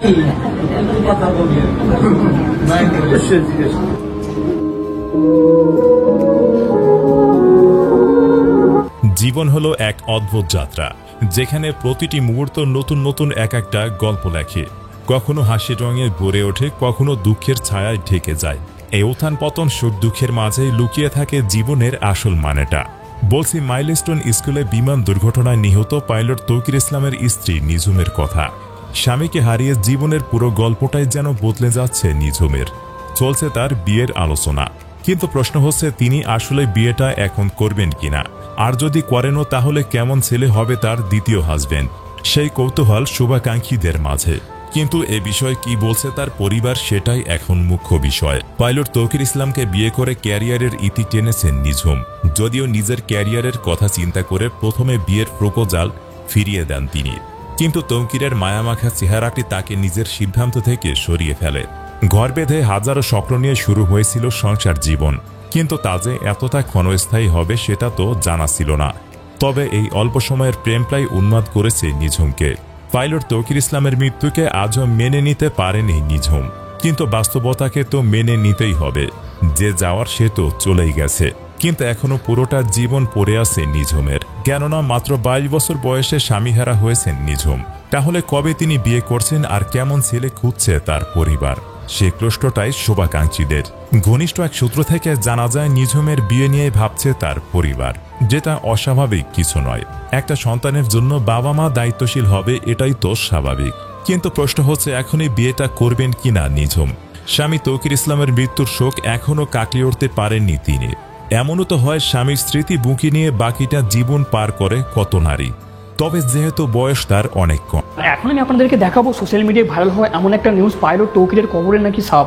জীবন হলো এক অদ্ভুত যাত্রা, যেখানে প্রতিটি মুহূর্ত নতুন নতুন এক একটা গল্প লেখে। কখনো হাসির রঙে ভরে ওঠে, কখনো দুঃখের ছায়ায় ঢেকে যায়। এই উত্থান পতন সুখ দুঃখের মাঝে লুকিয়ে থাকে জীবনের আসল মানেটা। বলছি মাইলস্টোন স্কুলে বিমান দুর্ঘটনায় নিহত পাইলট তৌকির ইসলামের স্ত্রী নিঝুমের কথা। স্বামীকে হারিয়ে জীবনের পুরো গল্পটাই যেন বদলে যাচ্ছে নিঝুমের। চলছে তার বিয়ের আলোচনা, কিন্তু প্রশ্ন হচ্ছে তিনি আসলে বিয়েটা এখন করবেন কিনা, আর যদি করেনও তাহলে কেমন ছেলে হবে তার দ্বিতীয় হাজবেন্ড। সেই কৌতূহল শুভাকাঙ্ক্ষীদের মাঝে। কিন্তু এ বিষয়ে কি বলছে তার পরিবার, সেটাই এখন মুখ্য বিষয়। পাইলট তৌকির ইসলামকে বিয়ে করে ক্যারিয়ারের ইতি টেনেছেন নিঝুম। যদিও নিজের ক্যারিয়ারের কথা চিন্তা করে প্রথমে বিয়ের প্রপোজাল ফিরিয়ে দেন তিনি, কিন্তু তৌকিরের মায়ামাখা চেহারাটি তাকে নিজের সিদ্ধান্ত থেকে সরিয়ে ফেলে। ঘর বেঁধে হাজারো স্বপ্ন নিয়ে শুরু হয়েছিল সংসার জীবন, কিন্তু তা যে এতটা ক্ষণস্থায়ী হবে সেটা তো জানা ছিল না। তবে এই অল্প সময়ের প্রেম প্রায় উন্মাদ করেছে নিঝুমকে। পাইলট তৌকির ইসলামের মৃত্যুকে আজও মেনে নিতে পারেনি নিঝুম, কিন্তু বাস্তবতাকে তো মেনে নিতেই হবে। যে যাওয়ার সে তো চলেই গেছে, কিন্তু এখনো পুরোটা জীবন পড়ে আছে নিঝুমের। কেননা মাত্র 22 বছর বয়সে স্বামীহারা হয়েছেন নিঝুম। তাহলে কবে তিনি বিয়ে করছেন আর কেমন ছেলে খুঁজছে তার পরিবার, সে প্রশ্নটাই শুভাকাঙ্ক্ষীদের। ঘনিষ্ঠ এক সূত্র থেকে জানা যায় নিঝুমের বিয়ে নিয়ে ভাবছে তার পরিবার, যেটা অস্বাভাবিক কিছু নয়। একটা সন্তানের জন্য বাবা মা দায়িত্বশীল হবে, এটাই তো স্বাভাবিক। কিন্তু প্রশ্ন হচ্ছে এখনই বিয়েটা করবেন কিনা নিঝুম। স্বামী তৌকির ইসলামের মৃত্যুর শোক এখনও কাটিয়ে উঠতে পারেননি তিনি। এমনও তো হয় স্বামীর স্মৃতি বুকি নিয়ে বাকিটা জীবন পার করে কত নারী। তবে যেহেতু বয়স তার অনেক কম। এখন আমি আপনাদেরকে দেখাবো সোশ্যাল মিডিয়ায় ভাইরাল হয় এমন একটা নিউজ, পাইলট তৌকিরের কবরে নাকি সাপ।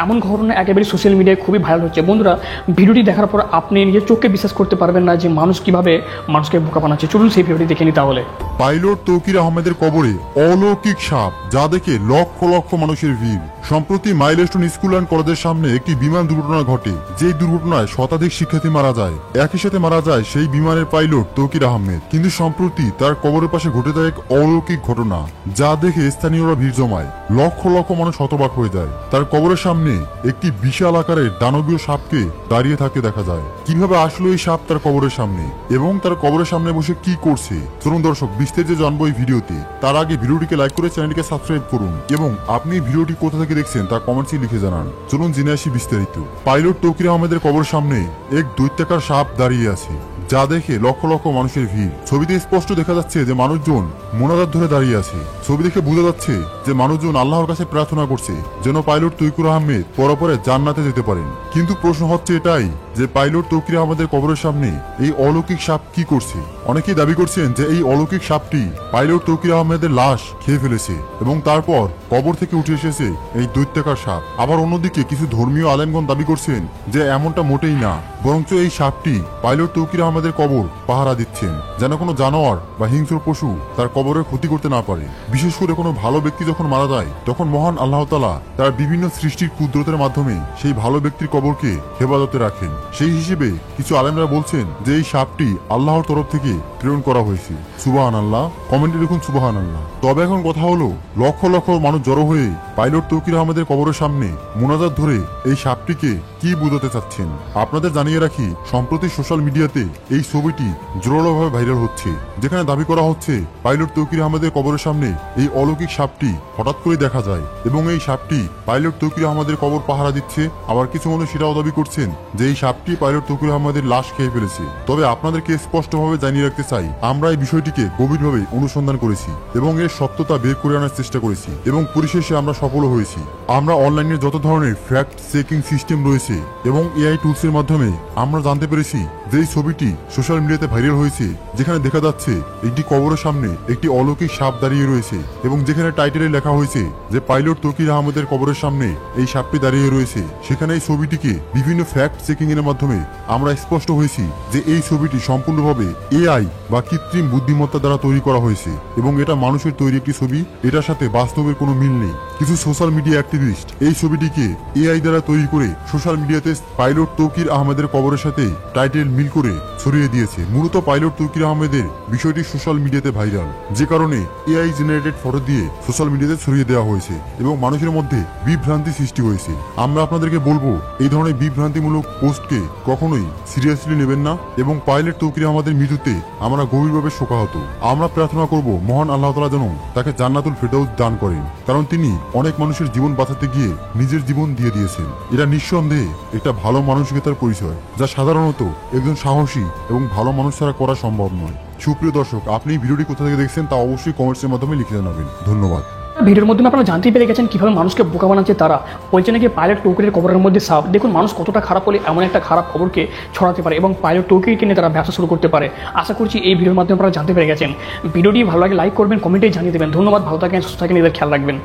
এমন ঘটনা একেবারে সোশ্যাল মিডিয়ায় খুবই ভাইরাল হচ্ছে। বন্ধুরা, ভিডিওটি দেখার পর আপনি নিজের চোখকে বিশ্বাস করতে পারবেন না যে মানুষ কিভাবে মানুষকে বোকা বানাচ্ছে। চলুন সেই ভিডিওটি দেখে নিই তাহলে। পাইলট তৌকির আহমেদের কবরে অলৌকিক সাপ, যা দেখে লক্ষ লক্ষ মানুষের ভিড়। সম্প্রতি মাইলস্টোন স্কুল অ্যান্ড কলেজের সামনে একটি বিমান দুর্ঘটনা ঘটে, যে দুর্ঘটনায় শতাধিক শিক্ষার্থী মারা যায়। একই সাথে মারা যায় সেই বিমানের পাইলট তৌকির আহমেদ। কিন্তু সম্প্রতি তার কবরের পাশে ঘটে যায় এক অলৌকিক ঘটনা, যা দেখে স্থানীয়রা ভিড় জমায়। লক্ষ লক্ষ মানুষ হতবাক হয়ে যায়। তার কবরের সামনে একটি বিশাল আকারের দানবীয় সাপকে দাঁড়িয়ে থাকতে দেখা যায়। কিভাবে আসলো এই সাপ তার কবরের সামনে এবং তার কবরের সামনে বসে কি করছে, চলুন দর্শক বিস্তারিত জানবো এই ভিডিওতে। তার আগে ভিডিওটিকে লাইক করে চ্যানেলটিকে সাবস্ক্রাইব করুন এবং আপনি ভিডিওটি কোথা থেকে দেখছেন তা কমেন্টসে লিখে জানান। চলুন জেনে আসি বিস্তারিত। পাইলট তৌকির আহমেদের কবরের সামনে এক দৈত্যাকার সাপ দাঁড়িয়ে আছে, যা দেখে লক্ষ লক্ষ মানুষের ভিড়। ছবিতে স্পষ্ট দেখা যাচ্ছে যে মানুষজন মোনাজাত ধরে দাঁড়িয়ে আছে। ছবি দেখে বোঝা যাচ্ছে যে মানুষজন আল্লাহর কাছে প্রার্থনা করছে যেন পাইলট তৌকির আহমেদ পরপরে জান্নাতে যেতে পারেন। কিন্তু প্রশ্ন হচ্ছে এটাই যে পাইলট তৌকির আহমেদের কবরের সামনে এই অলৌকিক সাপ কি করছে। অনেকেই দাবি করছেন যে এই অলৌকিক সাপটি পাইলট তৌকির আহমেদের লাশ খেয়ে ফেলেছে এবং তারপর কবর থেকে উঠে এসেছে এই দৈত্যাকার সাপ। আবার অন্যদিকে কিছু ধর্মীয় আলেমগণ দাবি করছেন যে এমনটা মোটেই না, বরঞ্চ এই সাপটি পাইলট তৌকির আহমেদের কবর পাহারা দিচ্ছেন, যেন কোনো জানোয়ার বা হিংস্র পশু তার কবরের ক্ষতি করতে না পারে। বিশেষ করে কোনো ভালো ব্যক্তি যখন মারা যায়, তখন মহান আল্লাহ তাআলা তার বিভিন্ন সৃষ্টির কুদরতের মাধ্যমে সেই ভালো ব্যক্তির কবরকে হেফাজতে রাখেন। সেই হিসেবে কিছু আলেমরা বলছেন যে এই সাপটি আল্লাহর তরফ থেকে প্রেরণ করা হয়েছে। সুবহানাল্লাহ, কমেন্টে লিখুন সুবহানাল্লাহ। তবে এখন কথা হলো, লক্ষ লক্ষ মানুষ জড়ো হয়ে পাইলট তৌকির আহমেদের কবরের সামনে মোনাজাত ধরে এই সাপটিকে কি বোঝাতে চাচ্ছেন। আপনাদের জানিয়ে রাখি, সম্প্রতি সোশ্যাল মিডিয়াতে এই ছবিটি জোরালোভাবে ভাইরাল হচ্ছে, যেখানে দাবি করা হচ্ছে পাইলট তৌকির আহমেদের কবরের সামনে এই অলৌকিক সাপটি হঠাৎ করে দেখা যায় এবং এই সাপটি পাইলট তৌকির আহমেদের কবর পাহারা দিচ্ছে। আবার কিছু মানুষ সেটাও দাবি করছেন যে এই সাপটি পাইলট তৌকির আহমেদের লাশ খেয়ে ফেলেছে। তবে আপনাদেরকে স্পষ্টভাবে জানিয়ে রাখতে চাই, আমরা এই বিষয়টিকে গভীরভাবে অনুসন্ধান করেছি এবং এর সত্যতা বের করে আনার চেষ্টা করেছি এবং পরিশেষে আমরা সফল হয়েছি। আমরা অনলাইনে যত ধরনের ফ্যাক্ট চেকিং সিস্টেম রয়েছে এবং এআই টুলসের মাধ্যমে আমরা জানতে পেরেছি যে এই ছবিটি সোশ্যাল মিডিয়াতে ভাইরাল হয়েছে, যেখানে দেখা যাচ্ছে একটি কবরের সামনে একটি অলৌকিক সাপ দাঁড়িয়ে রয়েছে এবং যেখানে টাইটেলে লেখা হয়েছে যে পাইলট তৌকির আহমেদের কবরের সামনে এই সাপটি দাঁড়িয়ে রয়েছে। সেখানে এই ছবিটিকে বিভিন্ন ফ্যাক্ট চেকিং এর মাধ্যমে আমরা স্পষ্ট হয়েছি যে এই ছবিটি সম্পূর্ণভাবে এআই বা কৃত্রিম বুদ্ধিমত্তা দ্বারা তৈরি করা হয়েছে এবং এটা মানুষের তৈরি একটি ছবি, এটার সাথে বাস্তবের কোনো মিল নেই। কিছু সোশ্যাল মিডিয়া অ্যাক্টিভিস্ট এই ছবিটিকে এআই দ্বারা তৈরি করে সোশ্যাল মিডিয়াতে পাইলট তৌকির আহমেদের কবরের সাথে টাইটেল মিল করে ছড়িয়ে দিয়েছে। মূলত পাইলট তৌকির আহমেদের বিষয়টি সোশ্যাল মিডিয়াতে ভাইরাল, যে কারণে এআই জেনারেটেড ফটো দিয়ে সোশ্যাল মিডিয়াতে ছড়িয়ে দেওয়া হয়েছে এবং মানুষের মধ্যে বিভ্রান্তি সৃষ্টি হয়েছে। আমরা আপনাদেরকে বলবো এই ধরনের বিভ্রান্তিমূলক পোস্টকে কখনোই সিরিয়াসলি নেবেন না এবং পাইলট তৌকির আহমেদের মৃত্যুতে আমরা গভীরভাবে শোকাহত। আমরা প্রার্থনা করব মহান আল্লাহ তাআলা যেন তাকে জান্নাতুল ফেরদাউস দান করেন, কারণ তিনি অনেক মানুষের জীবন বাঁচাতে গিয়ে নিজের জীবন দিয়ে দিয়েছেন। এটা নিঃসন্দেহে একটা ভালো মানসিকতার পরিচয়, যা সাধারণত একজন সাহসী এবং ভালো মানুষ ছাড়া করা সম্ভব নয়। সুপ্রিয় দর্শক, আপনি ভিডিওটি কোথা থেকে দেখছেন তা অবশ্যই কমেন্টসের মাধ্যমে লিখে জানাবেন। ধন্যবাদ। ভিডিওর মাধ্যমে আপনারা জানতেই পেরে গেছেন কিভাবে মানুষকে বোকা বানাচ্ছে তারা। বলছে নাকি পাইলট তৌকিরের কবরের মধ্যে সাপ। দেখুন মানুষ কতটা খারাপ হলে এমন একটা খারাপ খবরকে ছড়াতে পারে এবং পাইলট তৌকিরকে নিয়ে তারা ব্যবসা শুরু করতে পারে। আশা করছি এই ভিডিওর মাধ্যমে আপনারা জানতে পেরে গেছেন। ভিডিওটি ভালো লাগে লাইক করবেন, কমেন্টে জানিয়ে দেবেন। ধন্যবাদ, ভালো থাকেন, সুস্থ থাকেন, এদের খেয়াল রাখবেন।